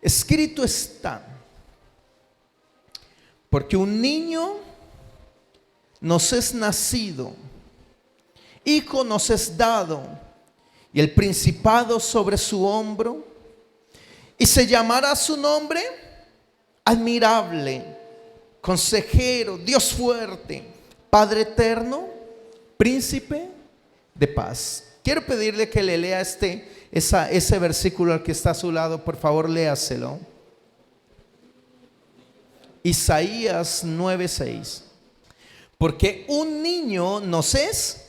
Escrito está, porque un niño nos es nacido, hijo nos es dado, y el principado sobre su hombro, y se llamará su nombre Admirable, Consejero, Dios fuerte, Padre eterno, Príncipe de paz. Quiero pedirle que le lea ese versículo al que está a su lado, por favor, léaselo. Isaías 9:6. Porque un niño nos es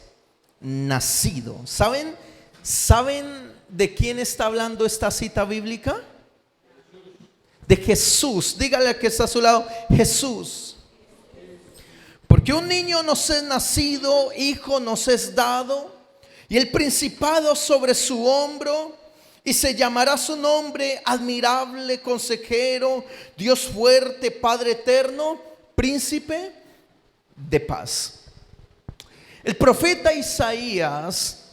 nacido. ¿Saben de quién está hablando esta cita bíblica? De Jesús. Dígale al que está a su lado, Jesús. Porque un niño nos es nacido, hijo nos es dado, y el principado sobre su hombro, y se llamará su nombre Admirable, Consejero, Dios fuerte, Padre eterno, Príncipe de paz. El profeta Isaías,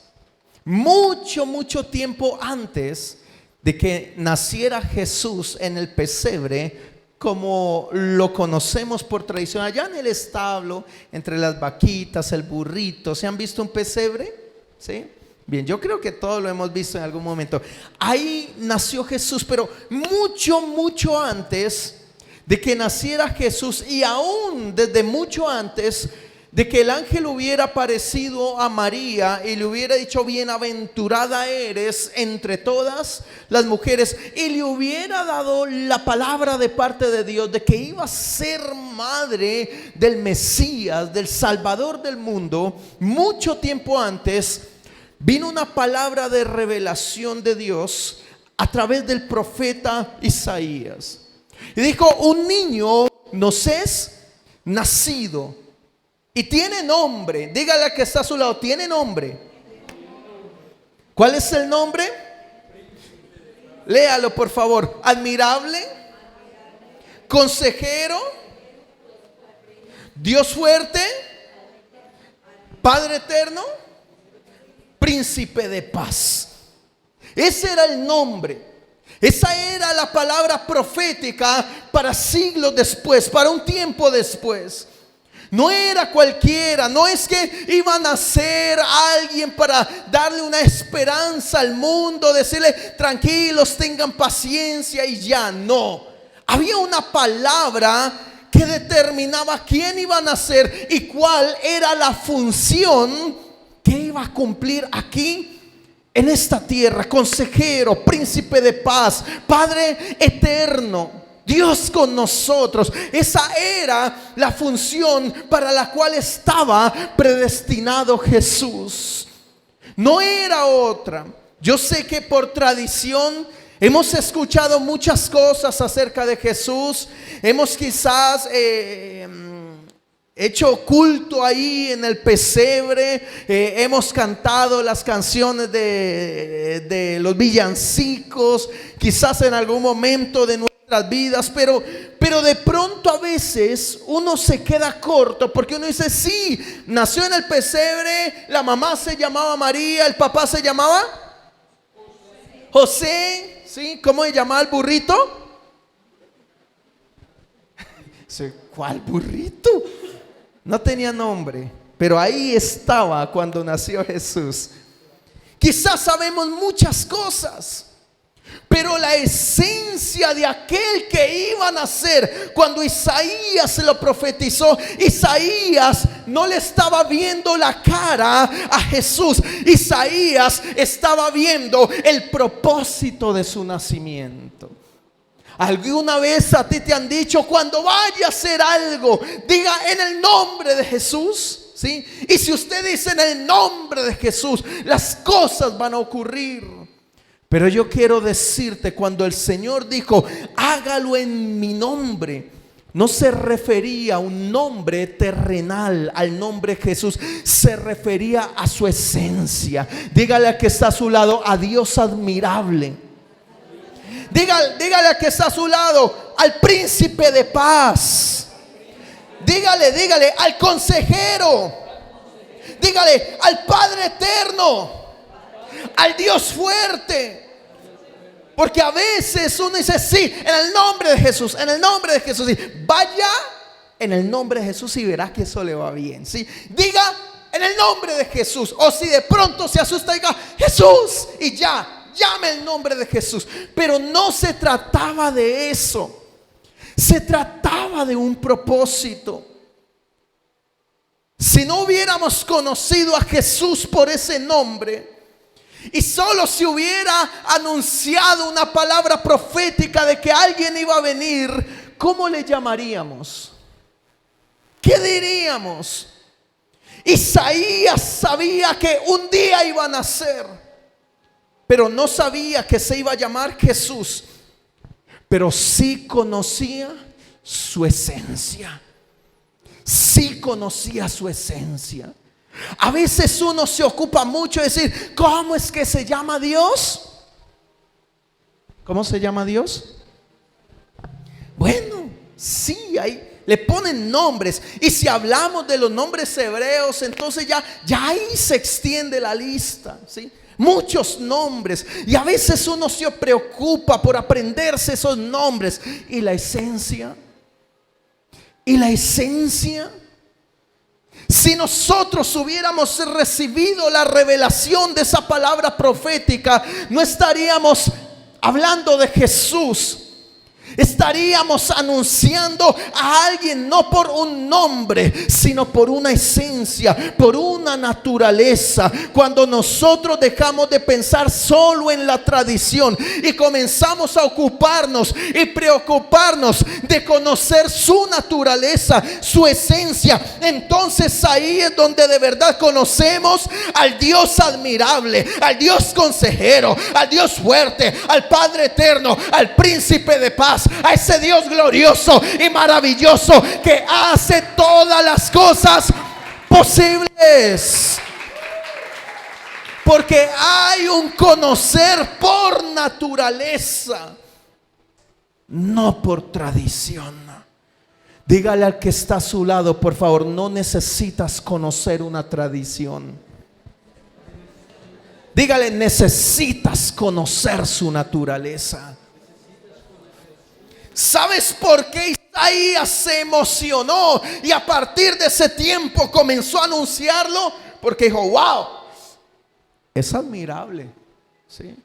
mucho tiempo antes de que naciera Jesús en el pesebre, como lo conocemos por tradición, allá en el establo, entre las vaquitas, el burrito, ¿se han visto un pesebre? ¿Sí? Bien, yo creo que todos lo hemos visto en algún momento. Ahí nació Jesús, pero mucho antes de que naciera Jesús, y aún desde mucho antes de que el ángel hubiera aparecido a María y le hubiera dicho: bienaventurada eres entre todas las mujeres, y le hubiera dado la palabra de parte de Dios de que iba a ser madre del Mesías, del Salvador del mundo, mucho tiempo antes vino una palabra de revelación de Dios a través del profeta Isaías. Y dijo: un niño nos es nacido y tiene nombre. Dígale al que está a su lado, tiene nombre. ¿Cuál es el nombre? Léalo por favor. Admirable, Consejero, Dios fuerte, Padre eterno, Príncipe de paz. Ese era el nombre. Esa era la palabra profética para siglos después, para un tiempo después. No era cualquiera, no es que iba a nacer alguien para darle una esperanza al mundo, decirle: tranquilos, tengan paciencia y ya. No, había una palabra que determinaba quién iba a nacer y cuál era la función que iba a cumplir aquí en esta tierra. Consejero, Príncipe de paz, Padre eterno, Dios con nosotros. Esa era la función para la cual estaba predestinado Jesús. No era otra. Yo sé que por tradición hemos escuchado muchas cosas acerca de Jesús. Hemos quizás hecho culto ahí en el pesebre, hemos cantado las canciones de los villancicos, quizás en algún momento de nuestras vidas, pero de pronto a veces uno se queda corto, porque uno dice: sí, nació en el pesebre, la mamá se llamaba María, el papá se llamaba José, ¿sí? ¿Cómo se llamaba el burrito? ¿Cuál burrito? No tenía nombre, pero ahí estaba cuando nació Jesús. Quizás sabemos muchas cosas, pero la esencia de aquel que iba a nacer, cuando Isaías se lo profetizó, Isaías no le estaba viendo la cara a Jesús. Isaías estaba viendo el propósito de su nacimiento. ¿Alguna vez a ti te han dicho: cuando vaya a hacer algo, diga en el nombre de Jesús? ¿Sí? Y si usted dice en el nombre de Jesús, las cosas van a ocurrir. Pero yo quiero decirte, cuando el Señor dijo: hágalo en mi nombre, no se refería a un nombre terrenal, al nombre Jesús, se refería a su esencia. Dígale al que está a su lado: a Dios admirable. Dígale al que está a su lado: al Príncipe de paz. Dígale al Consejero. Dígale al Padre eterno, al Dios fuerte. Porque a veces uno dice, sí, en el nombre de Jesús, en el nombre de Jesús. Sí. Vaya en el nombre de Jesús y verá que eso le va bien. ¿Sí? Diga en el nombre de Jesús. O si de pronto se asusta, diga Jesús y ya, llame el nombre de Jesús. Pero no se trataba de eso. Se trataba de un propósito. Si no hubiéramos conocido a Jesús por ese nombre, y solo si hubiera anunciado una palabra profética de que alguien iba a venir, ¿cómo le llamaríamos? ¿Qué diríamos? Isaías sabía que un día iba a nacer, pero no sabía que se iba a llamar Jesús. Pero sí conocía su esencia. Sí conocía su esencia. A veces uno se ocupa mucho de decir, ¿cómo es que se llama Dios? ¿Cómo se llama Dios? Bueno, sí, ahí le ponen nombres. Y si hablamos de los nombres hebreos, entonces ya ahí se extiende la lista, ¿sí? Muchos nombres. Y a veces uno se preocupa por aprenderse esos nombres. ¿Y la esencia? ¿Y la esencia? Si nosotros hubiéramos recibido la revelación de esa palabra profética, no estaríamos hablando de Jesús. Estaríamos anunciando a alguien no por un nombre, sino por una esencia, por una naturaleza. Cuando nosotros dejamos de pensar solo en la tradición y comenzamos a ocuparnos y preocuparnos de conocer su naturaleza, su esencia, entonces ahí es donde de verdad conocemos al Dios admirable, al Dios consejero, al Dios fuerte, al Padre eterno, al Príncipe de paz, a ese Dios glorioso y maravilloso que hace todas las cosas posibles. Porque hay un conocer por naturaleza, no por tradición. Dígale al que está a su lado, por favor, no necesitas conocer una tradición. Dígale, necesitas conocer su naturaleza. ¿Sabes por qué Isaías se emocionó y a partir de ese tiempo comenzó a anunciarlo? Porque dijo, wow, es admirable, ¿sí?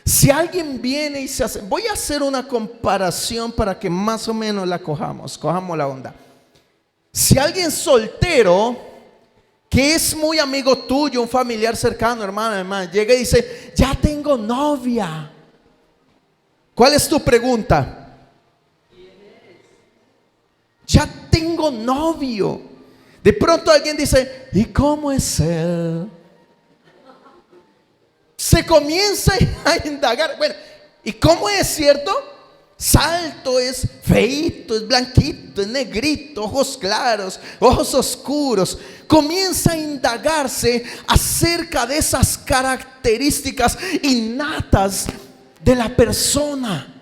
Si alguien viene y se hace, voy a hacer una comparación para que más o menos la cojamos la onda. Si alguien soltero, que es muy amigo tuyo, un familiar cercano, hermana, llega y dice, ya tengo novia. ¿Cuál es tu pregunta? Ya tengo novio. De pronto alguien dice, ¿y cómo es él? Se comienza a indagar. Bueno, ¿y cómo es, cierto? Salto, es feíto, es blanquito, es negrito, ojos claros, ojos oscuros. Comienza a indagarse acerca de esas características innatas de la persona.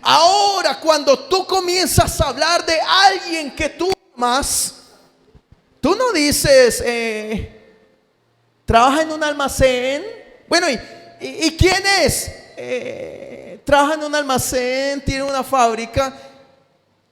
Ahora, cuando tú comienzas a hablar de alguien que tú amas, tú no dices, trabaja en un almacén. Bueno, ¿y quién es? Trabaja en un almacén, tiene una fábrica.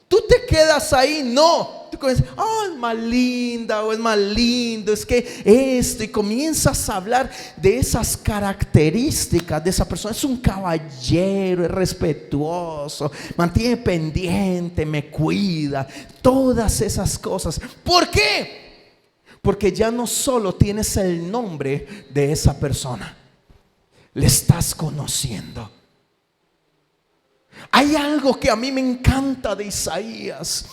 Tú te quedas ahí, no. Tú comienzas, oh, es más linda o es más lindo, es que esto, y comienzas a hablar de esas características de esa persona. Es un caballero, es respetuoso, mantiene pendiente, me cuida, todas esas cosas. ¿Por qué? Porque ya no solo tienes el nombre de esa persona, le estás conociendo. Hay algo que a mí me encanta de Isaías,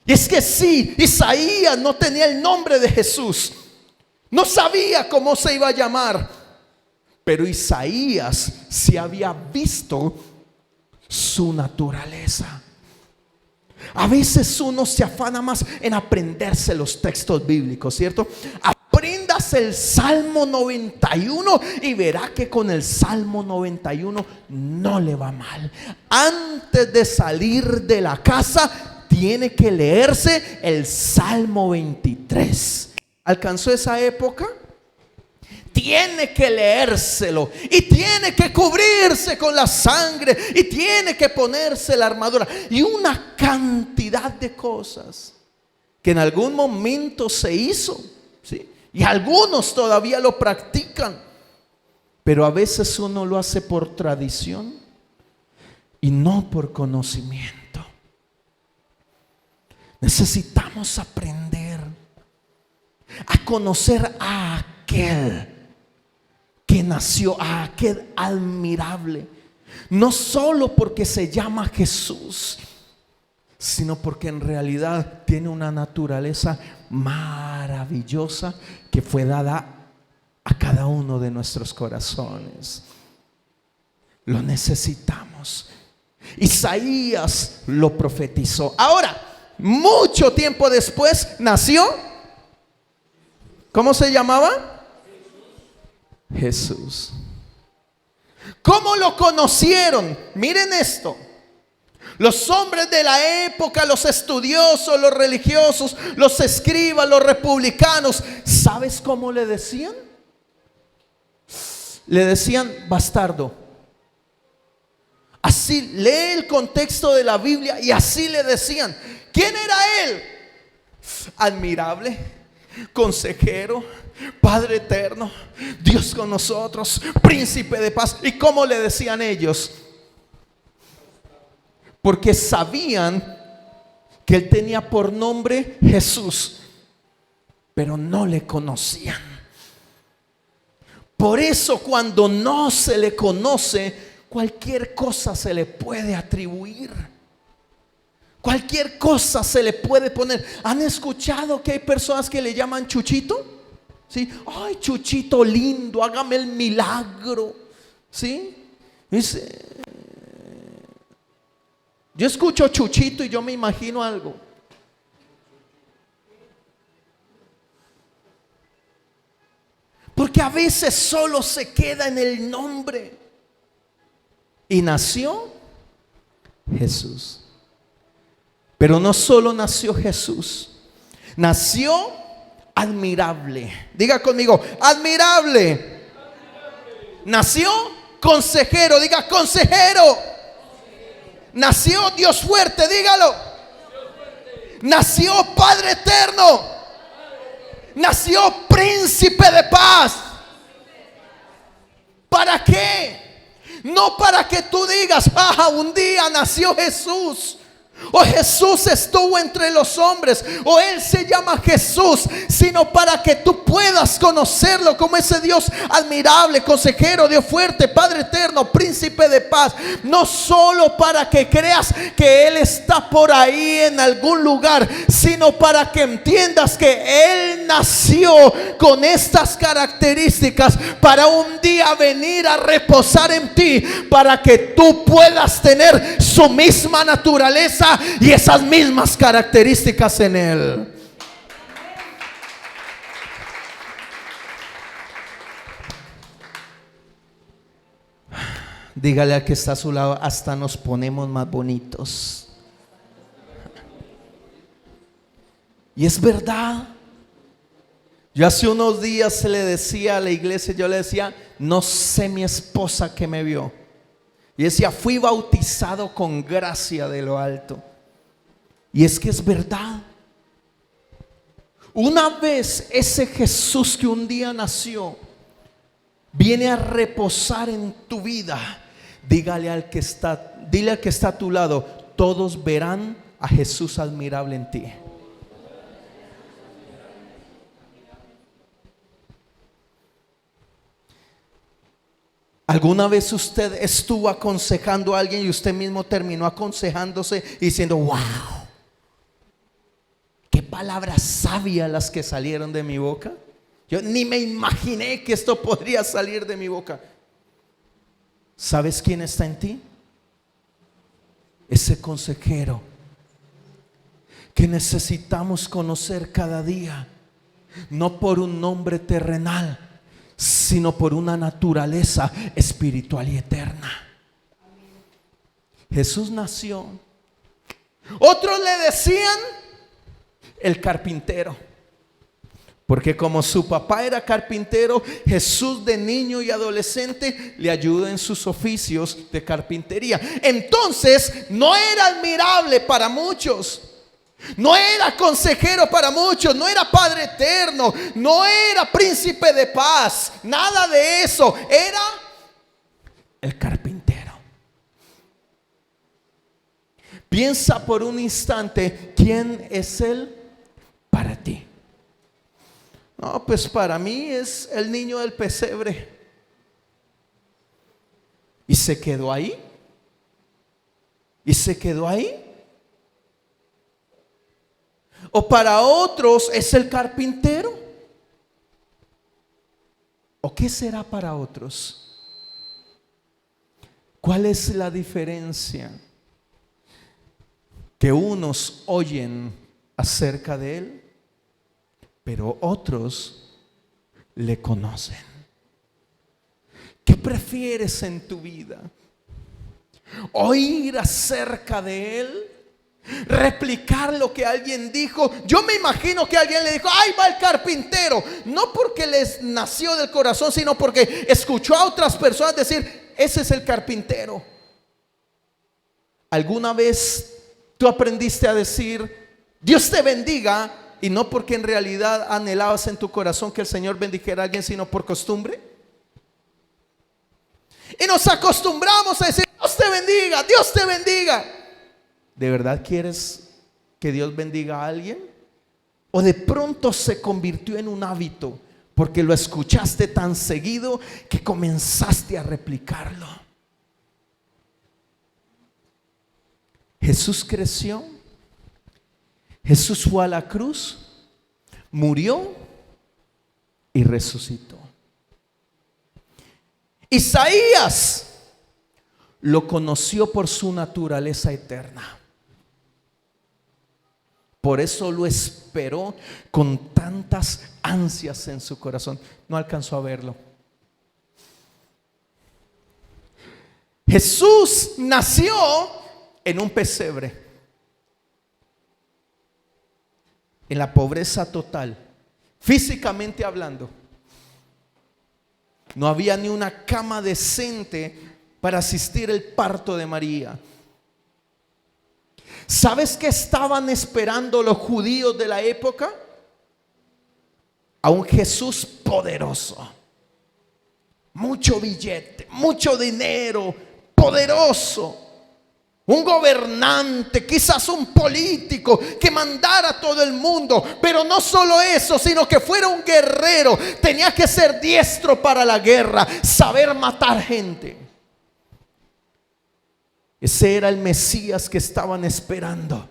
y es que sí, Isaías no tenía el nombre de Jesús, no sabía cómo se iba a llamar, pero Isaías sí había visto su naturaleza. A veces uno se afana más en aprenderse los textos bíblicos, ¿cierto? Apréndase el Salmo 91 y verá que con el Salmo 91 no le va mal. Antes de salir de la casa tiene que leerse el Salmo 23. ¿Alcanzó esa época? tiene que leérselo y tiene que cubrirse con la sangre y tiene que ponerse la armadura y una cantidad de cosas que en algún momento se hizo, ¿sí? Y algunos todavía lo practican, pero a veces uno lo hace por tradición y no por conocimiento. Necesitamos aprender a conocer a aquel que nació, a aquel admirable, no solo porque se llama Jesús, sino porque en realidad tiene una naturaleza maravillosa que fue dada a cada uno de nuestros corazones. Lo necesitamos. Isaías lo profetizó. Ahora, mucho tiempo después nació. ¿Cómo se llamaba? Jesús. ¿Cómo lo conocieron? Miren esto. Los hombres de la época, los estudiosos, los religiosos, los escribas, los republicanos, ¿sabes cómo le decían? Le decían bastardo. Así, lee el contexto de la Biblia y así le decían. ¿Quién era él? Admirable, consejero, Padre eterno, Dios con nosotros, príncipe de paz. ¿Y cómo le decían ellos? Porque sabían que él tenía por nombre Jesús, pero no le conocían. Por eso cuando no se le conoce, cualquier cosa se le puede atribuir. Cualquier cosa se le puede poner. ¿Han escuchado que hay personas que le llaman Chuchito? ¿Sí? Ay, Chuchito lindo, hágame el milagro. ¿Sí? Dice, yo escucho Chuchito y yo me imagino algo. Porque a veces solo se queda en el nombre. Y nació Jesús. Pero no solo nació Jesús, nació admirable. Diga conmigo, admirable. Nació consejero. Diga consejero. Nació Dios fuerte, dígalo. Nació Padre eterno. Nació príncipe de paz. ¿Para qué? No para que tú digas, un día nació Jesús, o Jesús estuvo entre los hombres, o Él se llama Jesús, sino para que tú puedas conocerlo como ese Dios admirable, consejero, Dios fuerte, Padre eterno, príncipe de paz. No solo para que creas que Él está por ahí en algún lugar, sino para que entiendas que Él nació con estas características para un día venir a reposar en ti, para que tú puedas tener su misma naturaleza y esas mismas características en Él. Dígale al que está a su lado, hasta nos ponemos más bonitos. Y es verdad. Yo hace unos días le decía a la iglesia, yo le decía, no sé mi esposa que me vio. Y decía, fui bautizado con gracia de lo alto. Y es que es verdad. Una vez ese Jesús que un día nació viene a reposar en tu vida, dile al que está a tu lado, todos verán a Jesús admirable en ti. ¿Alguna vez usted estuvo aconsejando a alguien y usted mismo terminó aconsejándose y diciendo, wow, qué palabras sabias las que salieron de mi boca? Yo ni me imaginé que esto podría salir de mi boca. ¿Sabes quién está en ti? Ese consejero que necesitamos conocer cada día, no por un nombre terrenal, sino por una naturaleza espiritual y eterna. Jesús nació. Otros le decían el carpintero, Porque como su papá era carpintero, Jesús de niño y adolescente le ayudó en sus oficios de carpintería. Entonces no era admirable para muchos, no era consejero para muchos, no era Padre eterno, no era príncipe de paz, nada de eso. Era el carpintero. Piensa por un instante, ¿quién es Él para ti? No, pues para mí es el niño del pesebre. Y se quedó ahí. Y se quedó ahí. O para otros es el carpintero. ¿O qué será para otros? ¿Cuál es la diferencia? Que unos oyen acerca de Él, pero otros le conocen. ¿Qué prefieres en tu vida? ¿Oír acerca de Él? ¿Replicar lo que alguien dijo? Yo me imagino que alguien le dijo: ahí va el carpintero. No porque les nació del corazón, sino porque escuchó a otras personas decir: ese es el carpintero. ¿Alguna vez tú aprendiste a decir Dios te bendiga? Y no porque en realidad anhelabas en tu corazón que el Señor bendijera a alguien, sino por costumbre. Y nos acostumbramos a decir: Dios te bendiga, Dios te bendiga. ¿De verdad quieres que Dios bendiga a alguien? ¿O de pronto se convirtió en un hábito porque lo escuchaste tan seguido que comenzaste a replicarlo? Jesús creció. Jesús fue a la cruz, murió y resucitó. Isaías lo conoció por su naturaleza eterna. Por eso lo esperó con tantas ansias en su corazón. No alcanzó a verlo. Jesús nació en un pesebre, en la pobreza total, físicamente hablando. No había ni una cama decente para asistir el parto de María. ¿Sabes qué estaban esperando los judíos de la época? A un Jesús poderoso, mucho billete, mucho dinero, poderoso. Un gobernante, quizás un político que mandara a todo el mundo. Pero no solo eso, sino que fuera un guerrero. Tenía que ser diestro para la guerra, saber matar gente. Ese era el Mesías que estaban esperando.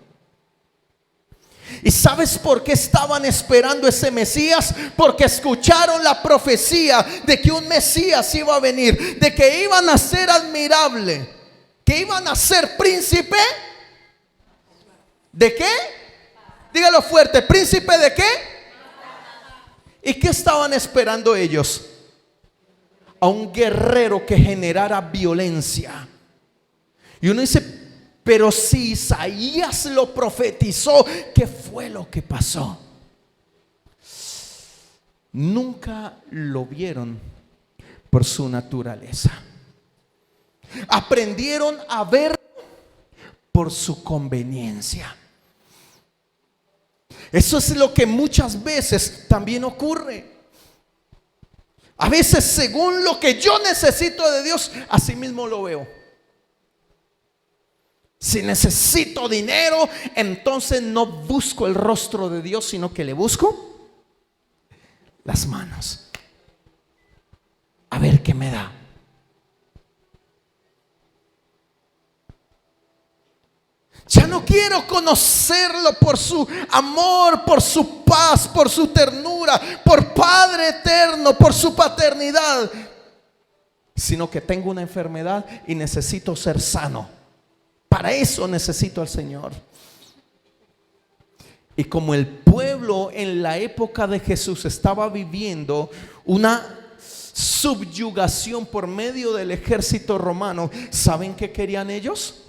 ¿Y sabes por qué estaban esperando ese Mesías? Porque escucharon la profecía de que un Mesías iba a venir, de que iban a ser admirable, que iban a ser príncipe. ¿De qué? Dígalo fuerte. ¿Príncipe de qué? ¿Y qué estaban esperando ellos? A un guerrero que generara violencia. Y uno dice: pero si Isaías lo profetizó, ¿qué fue lo que pasó? Nunca lo vieron por su naturaleza. Aprendieron a ver por su conveniencia. Eso es lo que muchas veces también ocurre. A veces, según lo que yo necesito de Dios, así mismo lo veo. Si necesito dinero, entonces no busco el rostro de Dios, sino que le busco las manos. A ver qué me da. Ya no quiero conocerlo por su amor, por su paz, por su ternura, por Padre eterno, por su paternidad, sino que tengo una enfermedad y necesito ser sano. Para eso necesito al Señor. Y como el pueblo en la época de Jesús estaba viviendo una subyugación por medio del ejército romano, ¿saben qué querían ellos?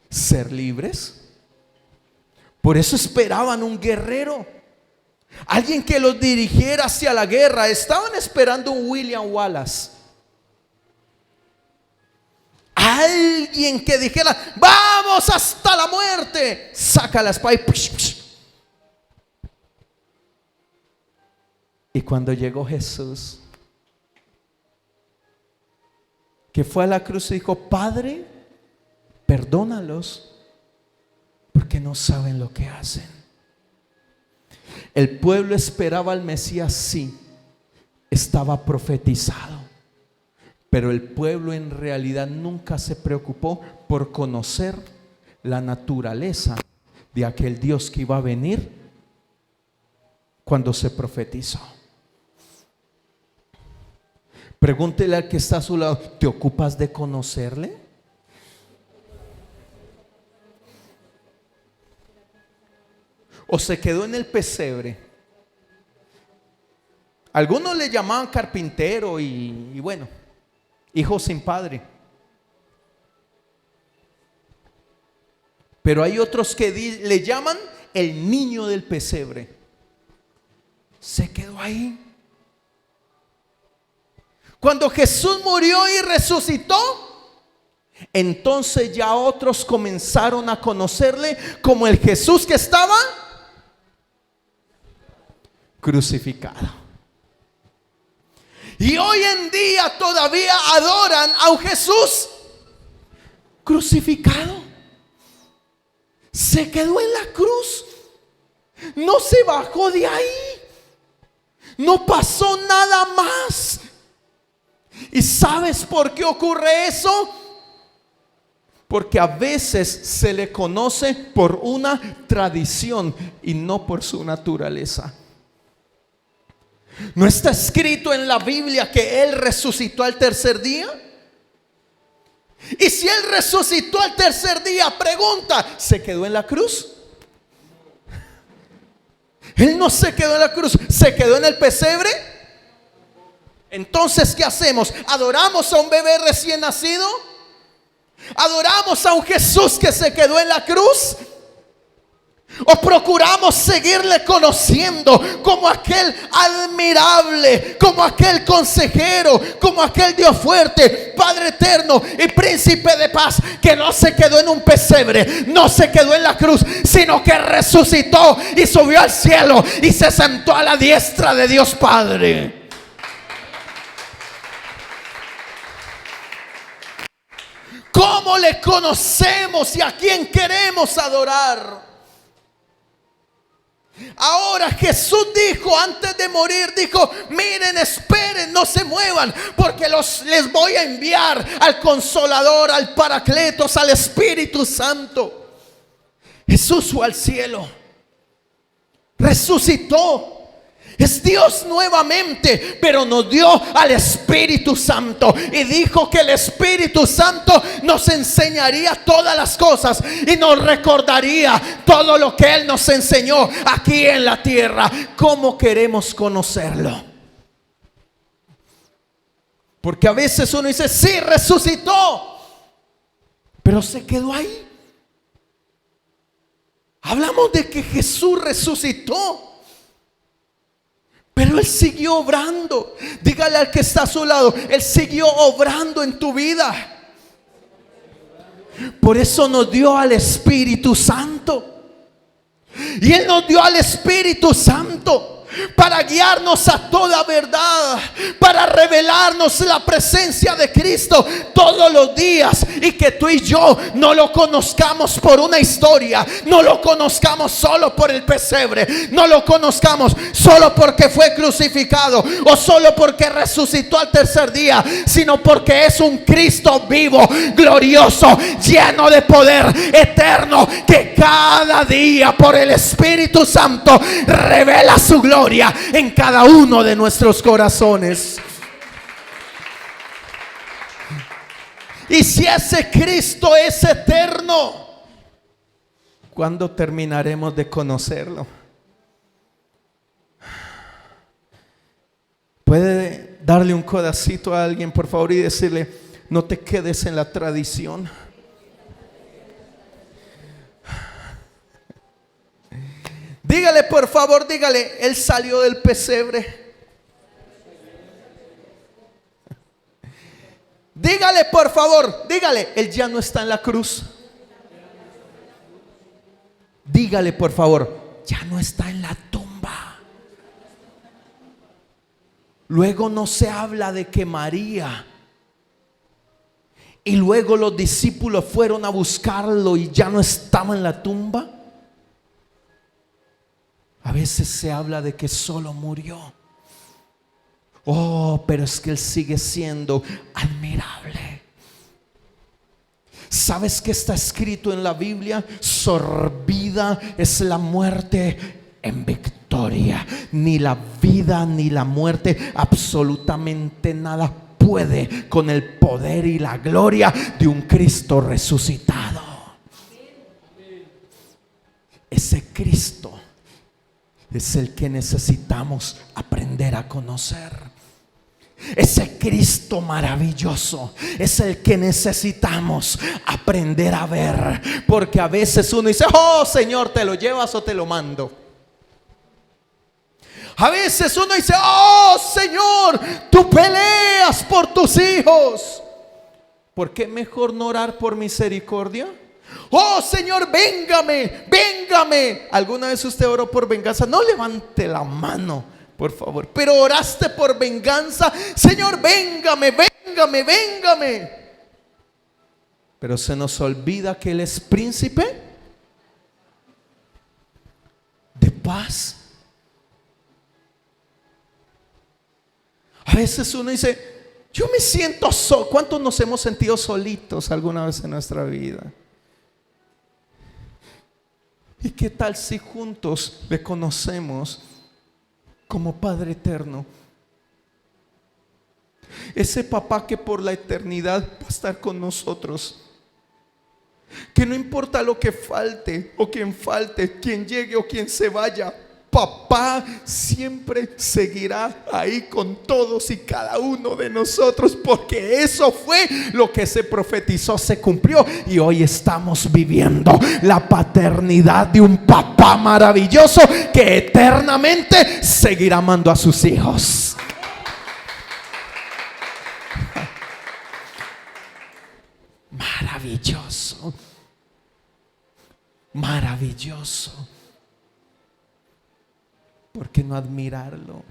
Ser libres. Por eso esperaban un guerrero, alguien que los dirigiera hacia la guerra. Estaban esperando un William Wallace, alguien que dijera: vamos hasta la muerte. Saca la espada y cuando llegó Jesús, que fue a la cruz y dijo: Padre, perdónalos porque no saben lo que hacen. El pueblo esperaba al Mesías, sí, estaba profetizado, pero el pueblo en realidad nunca se preocupó por conocer la naturaleza de aquel Dios que iba a venir cuando se profetizó. Pregúntele al que está a su lado: ¿te ocupas de conocerle? ¿O se quedó en el pesebre? Algunos le llamaban carpintero y bueno, hijo sin padre. Pero hay otros que le llaman el niño del pesebre. Se quedó ahí. Cuando Jesús murió y resucitó, entonces ya otros comenzaron a conocerle como el Jesús que estaba crucificado. Y hoy en día todavía adoran a un Jesús crucificado. Se quedó en la cruz, no se bajó de ahí, no pasó nada más. ¿Y sabes por qué ocurre eso? Porque a veces se le conoce por una tradición y no por su naturaleza. ¿No está escrito en la Biblia que Él resucitó al tercer día? Y si Él resucitó al tercer día, pregunta, ¿se quedó en la cruz? Él no se quedó en la cruz, ¿se quedó en el pesebre? Entonces, ¿qué hacemos? ¿Adoramos a un bebé recién nacido? ¿Adoramos a un Jesús que se quedó en la cruz? ¿O procuramos seguirle conociendo como aquel admirable, como aquel consejero, como aquel Dios fuerte, Padre eterno y príncipe de paz, que no se quedó en un pesebre, no se quedó en la cruz, sino que resucitó y subió al cielo y se sentó a la diestra de Dios Padre? ¿Cómo le conocemos y a quién queremos adorar? Ahora Jesús dijo, antes de morir, dijo: miren, esperen, no se muevan, porque les voy a enviar al Consolador, al Paracletos, al Espíritu Santo. Jesús fue al cielo, resucitó, es Dios nuevamente, pero nos dio al Espíritu Santo y dijo que el Espíritu Santo nos enseñaría todas las cosas y nos recordaría todo lo que Él nos enseñó aquí en la tierra. ¿Cómo queremos conocerlo? Porque a veces uno dice: sí, resucitó, pero se quedó ahí. Hablamos de que Jesús resucitó, pero Él siguió obrando. Dígale al que está a su lado: Él siguió obrando en tu vida. Por eso nos dio al Espíritu Santo. Y Él nos dio al Espíritu Santo para guiarnos a toda verdad, para revelarnos la presencia de Cristo todos los días, y que tú y yo no lo conozcamos por una historia, no lo conozcamos solo por el pesebre, no lo conozcamos solo porque fue crucificado o solo porque resucitó al tercer día, sino porque es un Cristo vivo, glorioso, lleno de poder eterno, que cada día por el Espíritu Santo revela su gloria en cada uno de nuestros corazones. Y si ese Cristo es eterno, ¿cuándo terminaremos de conocerlo? ¿Puede darle un codacito a alguien, por favor, y decirle: no te quedes en la tradición? Dígale, por favor, dígale, Él salió del pesebre. Dígale, por favor, dígale, Él ya no está en la cruz. Dígale, por favor, ya no está en la tumba. Luego no se habla de que María y luego los discípulos fueron a buscarlo y ya no estaba en la tumba. A veces se habla de que solo murió. Oh, pero es que Él sigue siendo admirable. ¿Sabes qué está escrito en la Biblia? Sorbida es la muerte en victoria. Ni la vida ni la muerte, absolutamente nada puede con el poder y la gloria de un Cristo resucitado. Ese Cristo es el que necesitamos aprender a conocer. Ese Cristo maravilloso es el que necesitamos aprender a ver. Porque a veces uno dice: oh Señor, ¿te lo llevas o te lo mando? A veces uno dice: oh Señor, tú peleas por tus hijos. ¿Por qué mejor no orar por misericordia? Oh Señor, véngame, véngame. ¿Alguna vez usted oró por venganza? No levante la mano, por favor. Pero oraste por venganza. Señor, véngame, véngame, véngame. Pero se nos olvida que Él es príncipe de paz. A veces uno dice: yo me siento solo. ¿Cuántos nos hemos sentido solitos alguna vez en nuestra vida? ¿Y qué tal si juntos le conocemos como Padre eterno? Ese papá que por la eternidad va a estar con nosotros. Que no importa lo que falte o quien falte, quien llegue o quien se vaya, papá siempre seguirá ahí con todos y cada uno de nosotros, porque eso fue lo que se profetizó, se cumplió, y hoy estamos viviendo la paternidad de un papá maravilloso que eternamente seguirá amando a sus hijos. Maravilloso, maravilloso. ¿Por qué no admirarlo?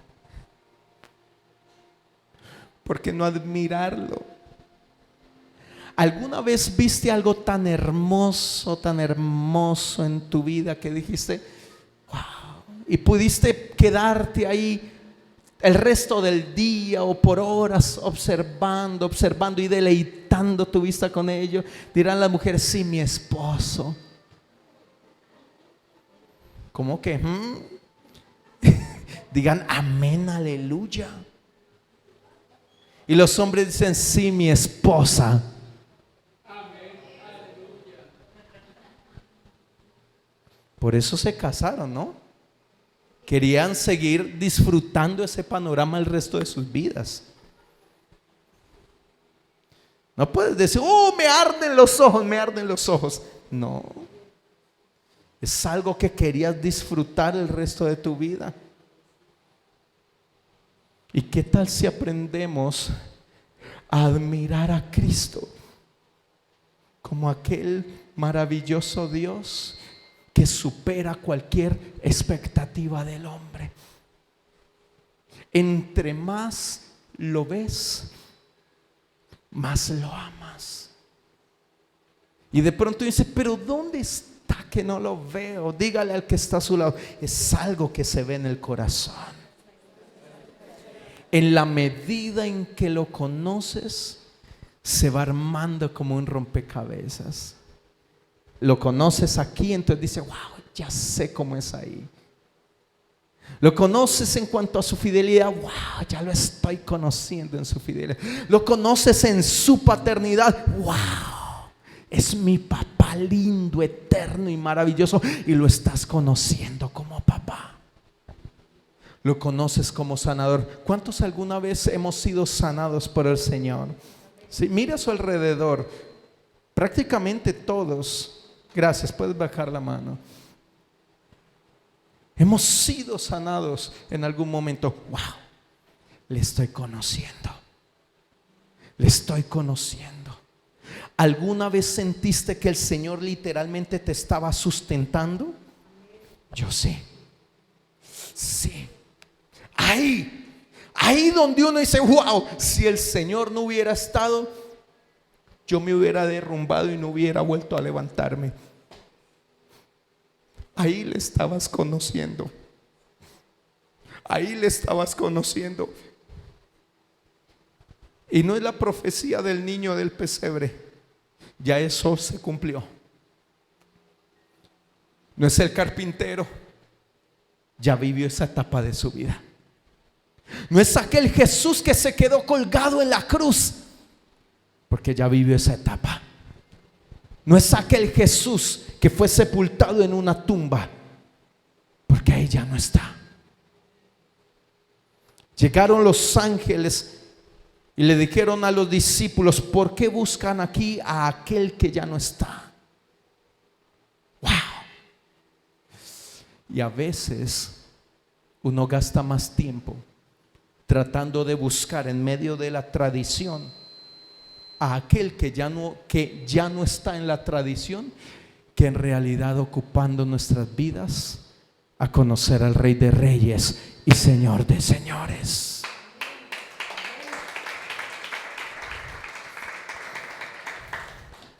¿Por qué no admirarlo? ¿Alguna vez viste algo tan hermoso en tu vida que dijiste: wow? Y pudiste quedarte ahí el resto del día o por horas observando y deleitando tu vista con ello. Dirán las mujeres: sí, mi esposo. ¿Cómo que? Digan amén, aleluya. Y los hombres dicen: sí, mi esposa. Amén, aleluya. Por eso se casaron, ¿no? Querían seguir disfrutando ese panorama el resto de sus vidas. No puedes decir: oh, me arden los ojos, me arden los ojos. No, es algo que querías disfrutar el resto de tu vida. ¿Y qué tal si aprendemos a admirar a Cristo como aquel maravilloso Dios que supera cualquier expectativa del hombre? Entre más lo ves, más lo amas. Y de pronto dice: pero ¿dónde está que no lo veo? Dígale al que está a su lado: es algo que se ve en el corazón. En la medida en que lo conoces, se va armando como un rompecabezas. Lo conoces aquí, entonces dice: wow, ya sé cómo es ahí. Lo conoces en cuanto a su fidelidad: wow, ya lo estoy conociendo en su fidelidad. Lo conoces en su paternidad: wow, es mi papá lindo, eterno y maravilloso, y lo estás conociendo como papá. Lo conoces como sanador. ¿Cuántos alguna vez hemos sido sanados por el Señor? Sí, mira a su alrededor. Prácticamente todos. Gracias, puedes bajar la mano. Hemos sido sanados en algún momento. Wow, le estoy conociendo. Le estoy conociendo. ¿Alguna vez sentiste que el Señor literalmente te estaba sustentando? Yo sé. Sí. Ahí donde uno dice, wow, si el Señor no hubiera estado, yo me hubiera derrumbado y no hubiera vuelto a levantarme. Ahí le estabas conociendo. Ahí le estabas conociendo. Y no es la profecía del niño del pesebre. Ya eso se cumplió. No es el carpintero. Ya vivió esa etapa de su vida. No es aquel Jesús que se quedó colgado en la cruz, porque ya vivió esa etapa. No es aquel Jesús que fue sepultado en una tumba, porque ahí ya no está. Llegaron los ángeles y le dijeron a los discípulos: ¿por qué buscan aquí a aquel que ya no está? Wow. Y a veces uno gasta más tiempo tratando de buscar en medio de la tradición a aquel que ya no está en la tradición, que en realidad ocupando nuestras vidas a conocer al Rey de Reyes y Señor de Señores.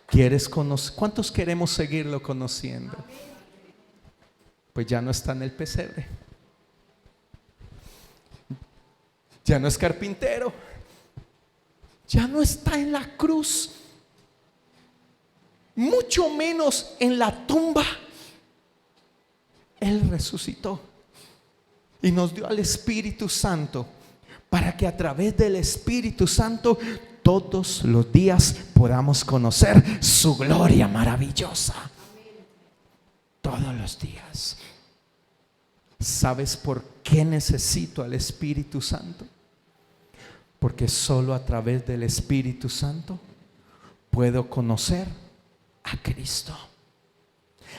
¿Quieres conocer? ¿Cuántos queremos seguirlo conociendo? Pues ya no está en el pesebre. Ya no es carpintero. Ya no está en la cruz. Mucho menos en la tumba. Él resucitó y nos dio al Espíritu Santo, para que a través del Espíritu Santo todos los días podamos conocer su gloria maravillosa. Todos los días. ¿Sabes por qué necesito al Espíritu Santo? Porque solo a través del Espíritu Santo puedo conocer a Cristo.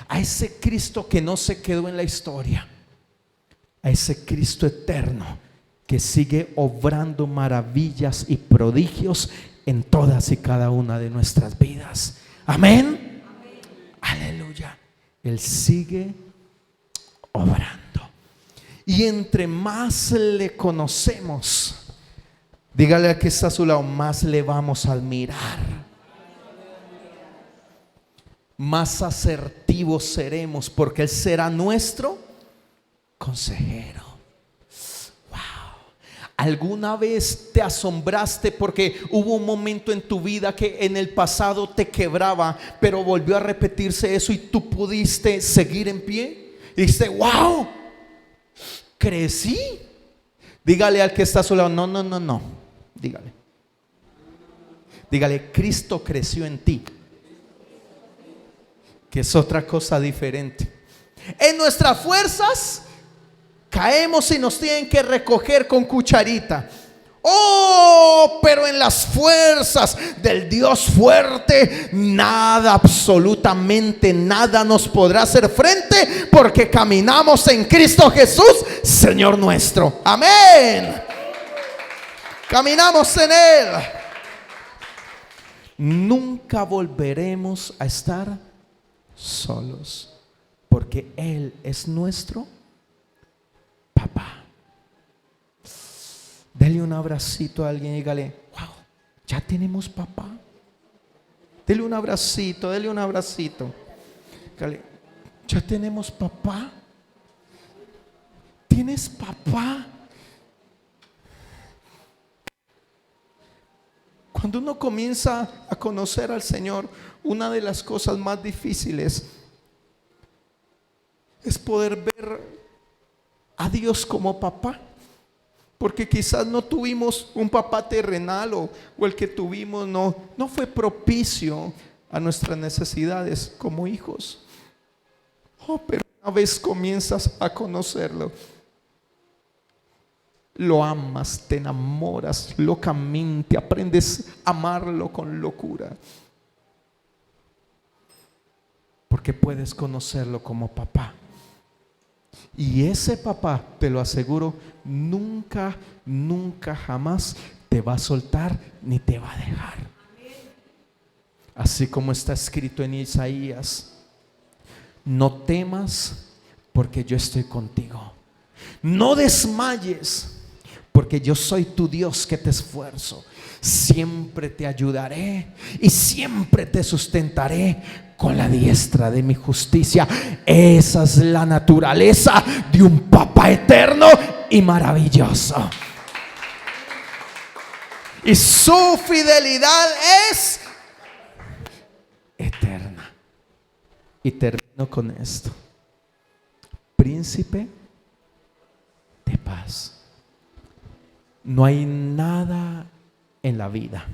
A ese Cristo que no se quedó en la historia. A ese Cristo eterno que sigue obrando maravillas y prodigios en todas y cada una de nuestras vidas. Amén. Aleluya. Él sigue obrando. Y entre más le conocemos, dígale al que está a su lado, más le vamos a admirar. Más asertivos seremos, porque Él será nuestro consejero. ¿Alguna vez te asombraste porque hubo un momento en tu vida que en el pasado te quebraba, pero volvió a repetirse eso y tú pudiste seguir en pie? Y dijiste, wow, crecí. Dígale al que está a su lado, no. Dígale, Cristo creció en ti, que es otra cosa diferente. En nuestras fuerzas caemos y nos tienen que recoger con cucharita. Oh, pero en las fuerzas del Dios fuerte, nada, absolutamente nada nos podrá hacer frente, porque caminamos en Cristo Jesús, Señor nuestro. Amén. Caminamos en Él. Nunca volveremos a estar solos, porque Él es nuestro papá. Dele un abracito a alguien y dígale, wow, ya tenemos papá. Dele un abracito. Dígale, ya tenemos papá. ¿Tienes papá? Cuando uno comienza a conocer al Señor, una de las cosas más difíciles es poder ver a Dios como papá. Porque quizás no tuvimos un papá terrenal, o el que tuvimos no fue propicio a nuestras necesidades como hijos. Pero una vez comienzas a conocerlo, lo amas, te enamoras locamente, aprendes a amarlo con locura. Porque puedes conocerlo como papá. Y ese papá, te lo aseguro, nunca, nunca jamás te va a soltar ni te va a dejar. Así como está escrito en Isaías: no temas, porque yo estoy contigo. No desmayes, porque yo soy tu Dios que te esfuerzo. Siempre te ayudaré y siempre te sustentaré con la diestra de mi justicia. Esa es la naturaleza de un papá eterno y maravilloso. Y su fidelidad es eterna. Y termino con esto: príncipe de paz. No hay nada en la vida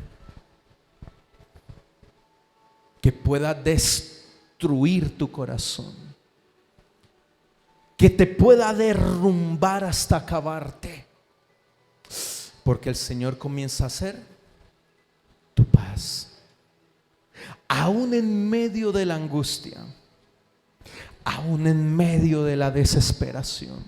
que pueda destruir tu corazón, que te pueda derrumbar hasta acabarte, porque el Señor comienza a ser tu paz. Aún en medio de la angustia, aún en medio de la desesperación,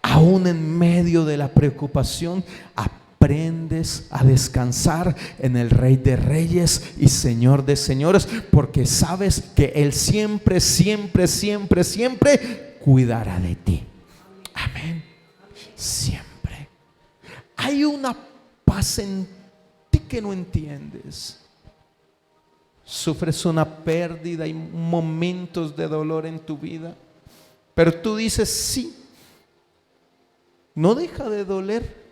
aún en medio de la preocupación, aprendes a descansar en el Rey de Reyes y Señor de Señores, porque sabes que Él siempre, siempre, siempre, siempre cuidará de ti. Amén. Siempre. Hay una paz en ti que no entiendes. Sufres una pérdida y momentos de dolor en tu vida, pero tú dices: sí, no deja de doler,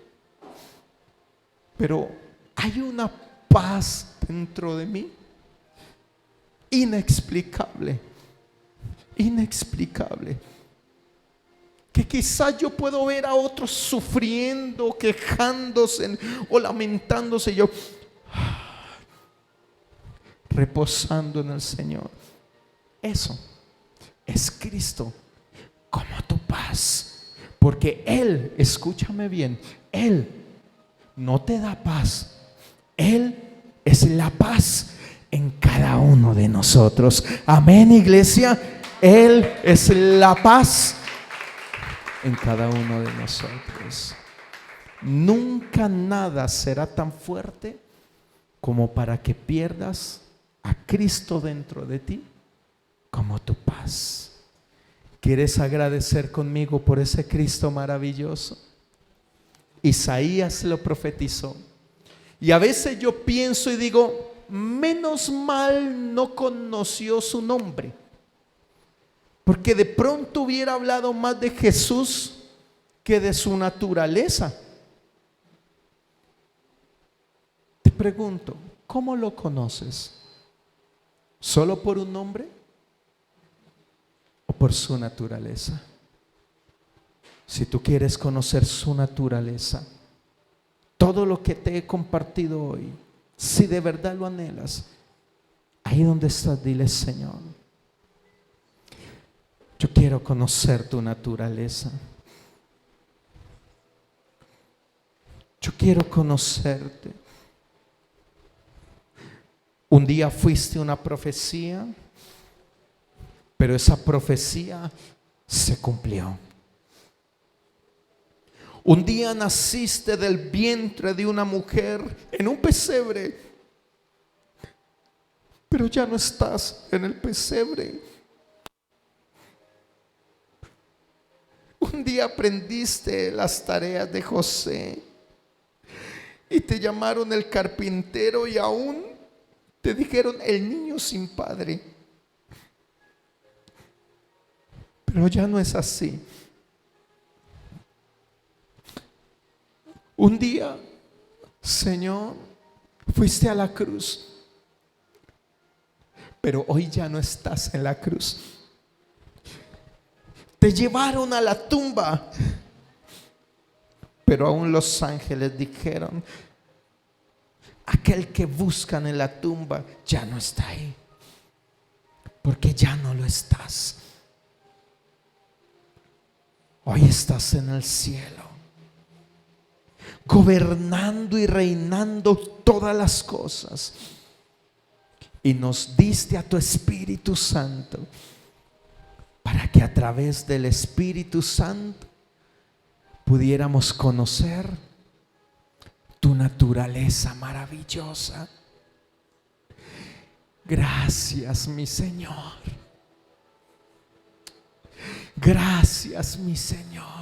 pero hay una paz dentro de mí inexplicable, inexplicable, que quizás yo puedo ver a otros sufriendo, quejándose o lamentándose, yo reposando en el Señor. Eso es Cristo como tu paz, porque Él, escúchame bien, Él no te da paz, Él es la paz en cada uno de nosotros. Amén, iglesia. Él es la paz en cada uno de nosotros. Nunca nada será tan fuerte como para que pierdas a Cristo dentro de ti como tu paz. ¿Quieres agradecer conmigo por ese Cristo maravilloso? Isaías lo profetizó. Y a veces yo pienso y digo: menos mal no conoció su nombre, porque de pronto hubiera hablado más de Jesús que de su naturaleza. Te pregunto, ¿cómo lo conoces? ¿Solo por un nombre o por su naturaleza? Si tú quieres conocer su naturaleza, todo lo que te he compartido hoy, si de verdad lo anhelas, ahí donde estás, dile: Señor, yo quiero conocer tu naturaleza. Yo quiero conocerte. Un día fuiste una profecía, pero esa profecía se cumplió. Un día naciste del vientre de una mujer en un pesebre, pero ya no estás en el pesebre. Un día aprendiste las tareas de José y te llamaron el carpintero, y aún te dijeron el niño sin padre. Pero ya no es así. Un día, Señor, fuiste a la cruz, pero hoy ya no estás en la cruz. Te llevaron a la tumba, pero aún los ángeles dijeron: aquel que buscan en la tumba ya no está ahí, porque ya no lo estás. Hoy estás en el cielo, gobernando y reinando todas las cosas, y nos diste a tu Espíritu Santo para que a través del Espíritu Santo pudiéramos conocer tu naturaleza maravillosa. Gracias, mi Señor. Gracias, mi Señor.